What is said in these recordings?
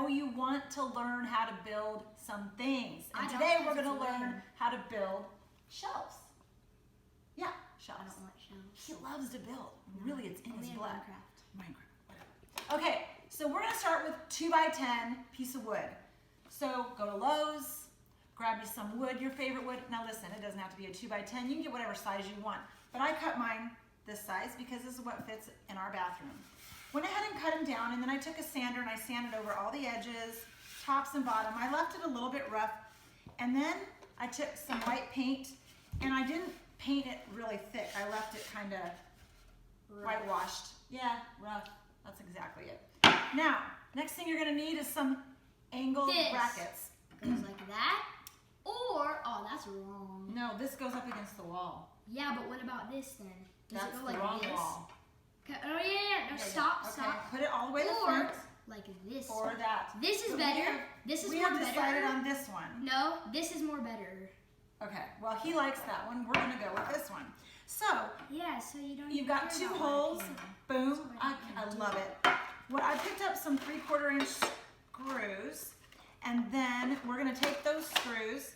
know you want to learn how to build some things. And today we're going to learn how to build shelves. Yeah, shelves. I don't want shelves. He loves to build. Really, it's in his blood. Minecraft, whatever. Okay, so we're going to start with 2x10 piece of wood. So go to Lowe's, grab you some wood, your favorite wood. Now listen, it doesn't have to be a 2x10. You can get whatever size you want. But I cut mine this size because this is what fits in our bathroom. Went ahead and cut them down, and then I took a sander and I sanded over all the edges, tops and bottom. I left it a little bit rough, and then I took some white paint, and I didn't paint it really thick. I left it kind of whitewashed. Yeah, rough. That's exactly it. Now, next thing you're gonna need is some angled brackets. Goes like that, or, oh, that's wrong. No, this goes up against the wall. Yeah, but what about this then? Does That's it go the like wrong this? wall. Okay, oh yeah, no, stop. Put it all the way to the front. Like this. Or that. This is better. This is we more have better. decided on this one. No, this is more better. Okay, well he likes that one. We're gonna go with this one. So, yeah, so you don't. You've got 2 holes. Boom. I love it. Well, I picked up some 3/4 inch screws, and then we're gonna take those screws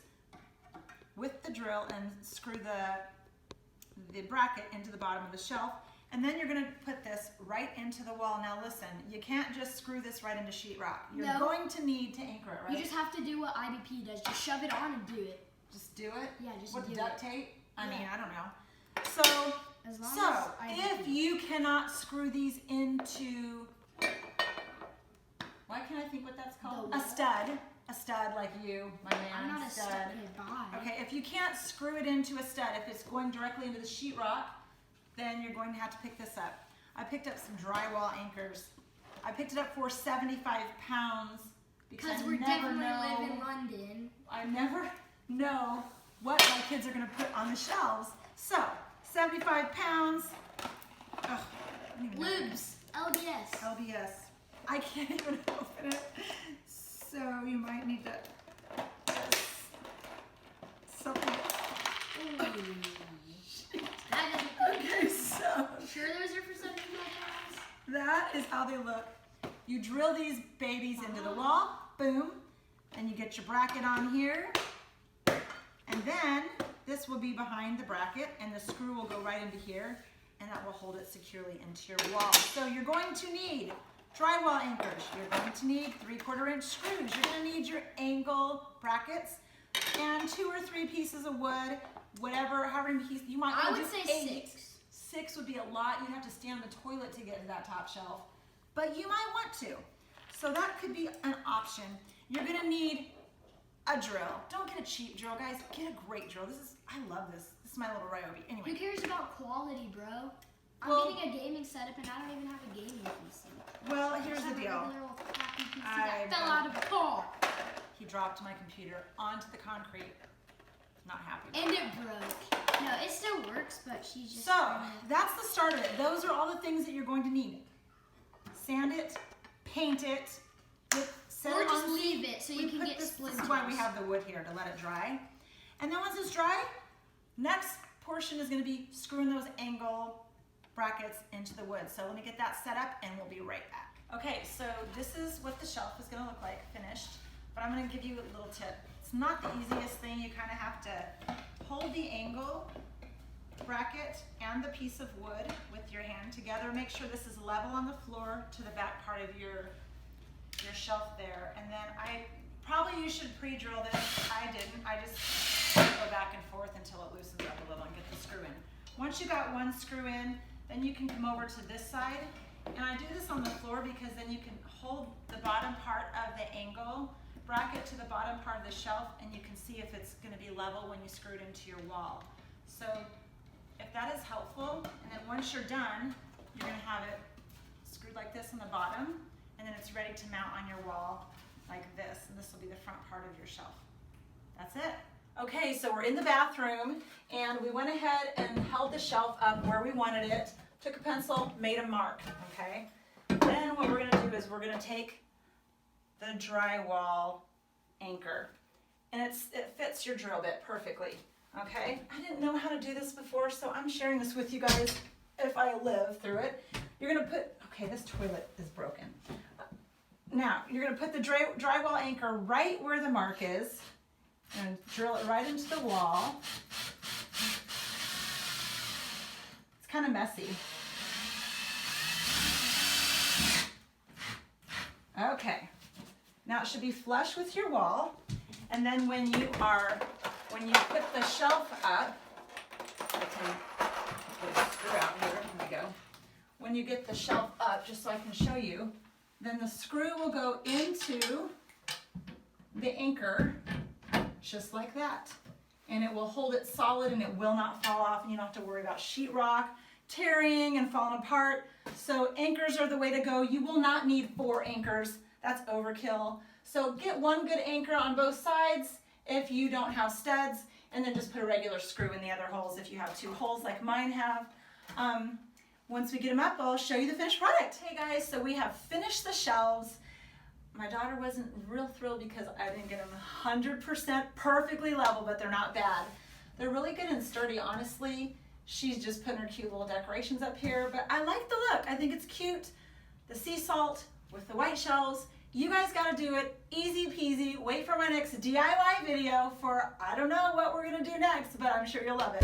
with the drill and screw the bracket into the bottom of the shelf. And then you're gonna put this right into the wall. Now listen, you can't just screw this right into sheetrock. You're going to need to anchor it, right? You just have to do what IBP does. Just shove it on and do it. Just do it? Yeah, just with do it. With duct tape? I mean, I don't know. As long as if you cannot screw these into, why can't I think what that's called? A stud like you, my man. I'm not a stud. Okay, if you can't screw it into a stud, if it's going directly into the sheetrock, then you're going to have to pick this up. I picked up some drywall anchors. I picked it up for 75 pounds because we definitely live in London. I never know what my kids are going to put on the shelves. So, 75 pounds. Ugh, Lubes, LBS. LBS. I can't even open it. So you might need to something. Okay, so sure those are for 75 pounds? That is how they look. You drill these babies into the wall, boom, and you get your bracket on here. And then this will be behind the bracket, and the screw will go right into here, and that will hold it securely into your wall. So you're going to need drywall anchors. You're going to need 3/4 inch screws. You're going to need your angle brackets and 2 or 3 pieces of wood, whatever, however many pieces. You might want to do 8. 6. 6 would be a lot. You'd have to stand on the toilet to get to that top shelf, but you might want to. So that could be an option. You're going to need a drill. Don't get a cheap drill, guys. Get a great drill. I love this. This is my little Ryobi. Anyway. Who cares about quality, bro? I'm getting a gaming setup and I don't even have a gaming PC. Well, here's the deal. I fell out of a car. He dropped my computer onto the concrete. Not happy. And it broke. No, it still works, but she's just... So, that's the start of it. Those are all the things that you're going to need. Sand it, paint it, or just leave it so you can get splinters. This is why we have the wood here, to let it dry. And then once it's dry, next portion is going to be screwing those angle brackets into the wood. So let me get that set up and we'll be right back. Okay, so this is what the shelf is going to look like finished, but I'm going to give you a little tip. It's not the easiest thing. You kind of have to hold the angle bracket and the piece of wood with your hand together. Make sure this is level on the floor to the back part of your shelf there. And then you should pre-drill this. I didn't. I just go back and forth until it loosens up a little and get the screw in. Once you got one screw in, then you can come over to this side. And I do this on the floor because then you can hold the bottom part of the angle bracket to the bottom part of the shelf and you can see if it's going to be level when you screw it into your wall. So if that is helpful, and then once you're done, you're going to have it screwed like this on the bottom, and then it's ready to mount on your wall like this, and this will be the front part of your shelf. That's it. Okay, so we're in the bathroom, and we went ahead and held the shelf up where we wanted it, took a pencil, made a mark, okay? Then what we're gonna do is we're gonna take the drywall anchor, and it fits your drill bit perfectly, okay? I didn't know how to do this before, so I'm sharing this with you guys if I live through it. You're gonna put, okay, this toilet is broken. Now, you're gonna put the drywall anchor right where the mark is and drill it right into the wall. It's kind of messy. Okay, now it should be flush with your wall. And then when you put the shelf up, I can put a screw out here, here we go. When you get the shelf up, just so I can show you, then the screw will go into the anchor, just like that. And it will hold it solid and it will not fall off, and you don't have to worry about sheetrock tearing and falling apart. So anchors are the way to go. You will not need 4 anchors. That's overkill. So get one good anchor on both sides if you don't have studs, and then just put a regular screw in the other holes if you have 2 holes like mine have. Once we get them up, I'll show you the finished product. Hey guys, so we have finished the shelves. My daughter wasn't real thrilled because I didn't get them 100% perfectly level, but they're not bad. They're really good and sturdy, honestly. She's just putting her cute little decorations up here, but I like the look. I think it's cute. The sea salt with the white shelves. You guys gotta do it, easy peasy. Wait for my next DIY video for, I don't know what we're gonna do next, but I'm sure you'll love it.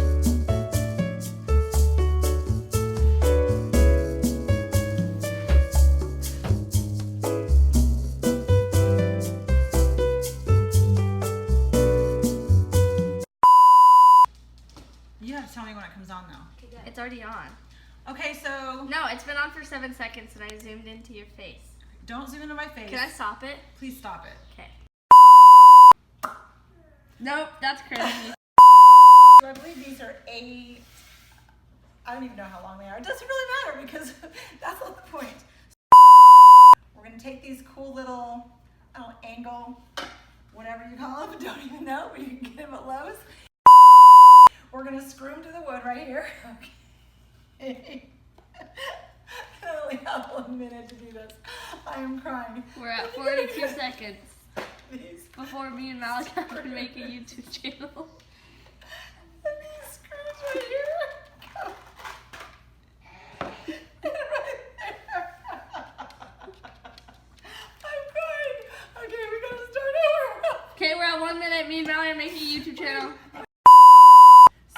You have to tell me when it comes on though. It's already on. Okay, so. No, it's been on for 7 seconds and I zoomed into your face. Don't zoom into my face. Can I stop it? Please stop it. Okay. Nope, that's crazy. So I believe these are 8, I don't even know how long they are. It doesn't really matter because that's not the point. We're gonna take these cool little, I don't know, angle, whatever you call them, don't even know, but you can get them at Lowe's. We're gonna screw them to the wood right here. Okay. I only have 1 minute to do this. I am crying. We're at 42 seconds These before me and Malachi can make a YouTube channel. these screws right here. Right there. I'm crying. Okay, we gotta start over. Okay, we're at 1 minute. Me and Malachi are making a YouTube channel.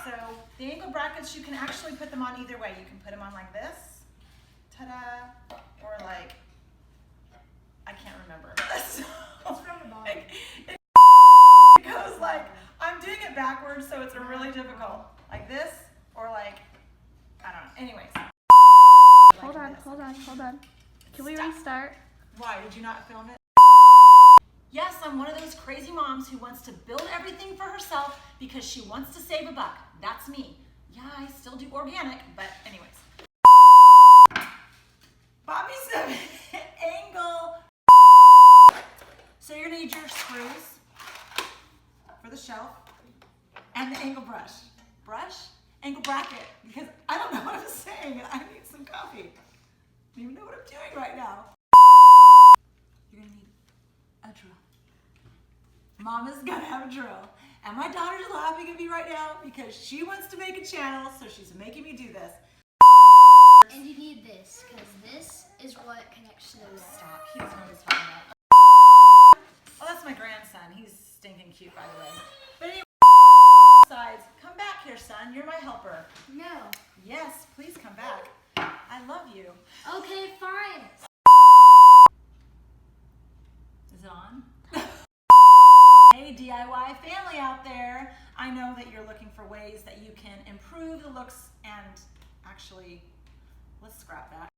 So the angle brackets, you can actually put them on either way. You can put them on like this, ta-da, or like, I can't remember. It's from the bottom. It goes like, I'm doing it backwards, so it's really difficult. Like this, or like, I don't know. Anyways. Hold on. Can we restart? Why, did you not film it? Yes, I'm one of those crazy moms who wants to build everything for herself because she wants to save a buck. That's me. Yeah, I still do organic, but anyways. Bobby 7 angle. So you're gonna need your screws for the shelf and the angle brush. Angle bracket, because I don't know what I'm saying and I need some coffee. I don't even know what I'm doing right now. You're gonna need a drill. Mama's gonna have a drill. And my daughter's laughing at me right now because she wants to make a channel, so she's making me do this. And you need this, because this is what connects to the wall. Stop, he doesn't know what he's talking about. Oh, that's my grandson. He's stinking cute, by the way. But anyway, sides, come back here, son. You're my helper. No. Yes, please come back. I love you. Okay, fine. Is it on? Hey DIY family out there, I know that you're looking for ways that you can improve the looks and actually, let's scrap that.